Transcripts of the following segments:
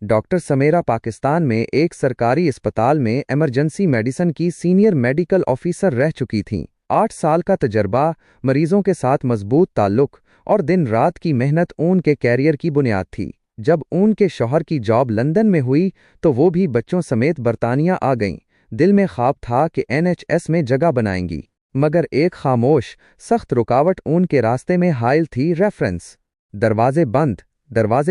Doctor समेरा Pakistan में एक सरकारी अस्पताल में इमरजेंसी मेडिसिन की सीनियर मेडिकल ऑफिसर रह चुकी थीं। 8 साल का तजर्बा, मरीजों के साथ मजबूत ताल्लुक और दिन रात की मेहनत उनके कैरियर की बुनियाद थी। जब उनके शौहर की जॉब लंदन में हुई तो वो भी बच्चों समेत बरतानिया आ गईं। दिल में ख्वाब था कि NHS में जगह बनाएंगी, मगर एक खामोश सख्त रुकावट उनके रास्ते में हाइल थी। रेफरेंस दरवाजे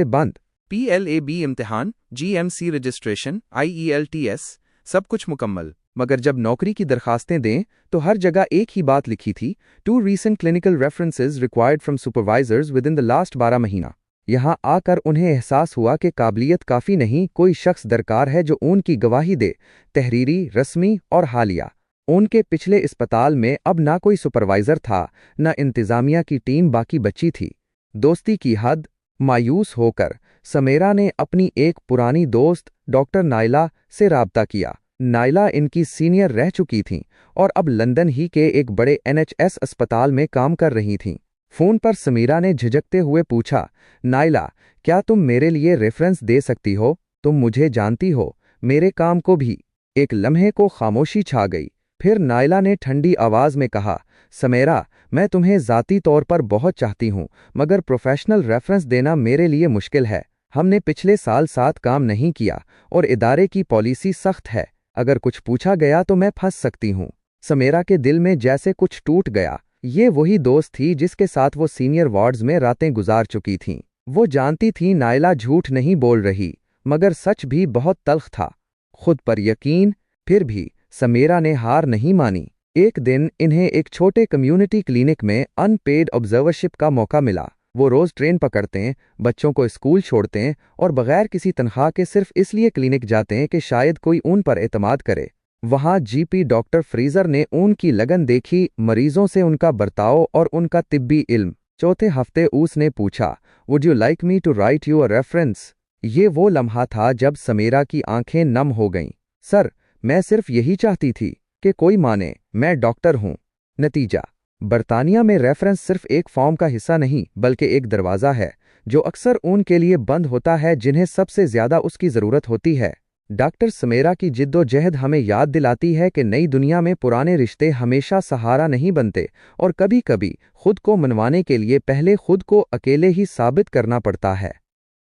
बंद। PLAB इम्तिहान, GMC रजिस्ट्रेशन, IELTS, सब कुछ मुकम्मल। मगर जब नौकरी की दरखास्तें दें तो हर जगह एक ही बात लिखी थी, 2 recent clinical references required from supervisors within the last 12 महीना। यहाँ आकर उन्हें एहसास हुआ कि काबिलियत काफ़ी नहीं, कोई शख्स दरकार है जो उनकी गवाही दे, तहरीरी, रस्मी और हालिया। उनके पिछले अस्पताल में अब ना कोई सुपरवाइज़र था, न इंतज़ामिया की टीम बाकी बची थी। दोस्ती की हद। मायूस होकर समेरा ने अपनी एक पुरानी दोस्त डॉक्टर नाइला से राब्ता किया। नाइला इनकी सीनियर रह चुकी थीं और अब लंदन ही के एक बड़े NHS अस्पताल में काम कर रही थीं। फ़ोन पर समीरा ने झिझकते हुए पूछा, नाइला, क्या तुम मेरे लिए रेफरेंस दे सकती हो? तुम मुझे जानती हो, मेरे काम को भी। एक लम्हे को खामोशी छा गई। फिर नाइला ने ठंडी आवाज़ में कहा, समेरा, मैं तुम्हें ज़ाती तौर पर बहुत चाहती हूँ, मगर प्रोफेशनल रेफरेंस देना मेरे लिए मुश्किल है। हमने पिछले साल साथ काम नहीं किया और इदारे की पॉलिसी सख्त है। अगर कुछ पूछा गया तो मैं फंस सकती हूँ। समेरा के दिल में जैसे कुछ टूट गया। ये वही दोस्त थी जिसके साथ वो सीनियर वार्ड्स में रातें गुजार चुकी थीं। वो जानती थी नाइला झूठ नहीं बोल रही, मगर सच भी बहुत तल्ख था। खुद पर यकीन। फिर भी समेरा ने हार नहीं मानी। एक दिन इन्हें एक छोटे कम्युनिटी क्लिनिक में अनपेड ऑब्जर्वरशिप का मौका मिला। वो रोज़ ट्रेन पकड़ते हैं, बच्चों को स्कूल छोड़ते हैं और बगैर किसी तनख्वाह के सिर्फ इसलिए क्लिनिक जाते हैं कि शायद कोई उन पर एतमाद करे। वहाँ GP डॉक्टर फ्रीज़र ने उनकी लगन देखी, मरीजों से उनका बर्ताव और उनका तिब्बी इल्म। चौथे हफ्ते उसने पूछा, would you like me to write you a reference? ये वो लम्हा था जब समेरा की आंखें नम हो गईं। सर, मैं सिर्फ यही चाहती थी कि कोई माने मैं डॉक्टर हूँ। नतीजा, बरतानिया में रेफरेंस सिर्फ एक फॉर्म का हिस्सा नहीं, बल्कि एक दरवाज़ा है जो अक्सर उनके लिए बंद होता है जिन्हें सबसे ज़्यादा उसकी ज़रूरत होती है। डॉक्टर समेरा की जिद्दोजहद हमें याद दिलाती है कि नई दुनिया में पुराने रिश्ते हमेशा सहारा नहीं बनते और कभी कभी खुद को मनवाने के लिए पहले खुद को अकेले ही साबित करना पड़ता है।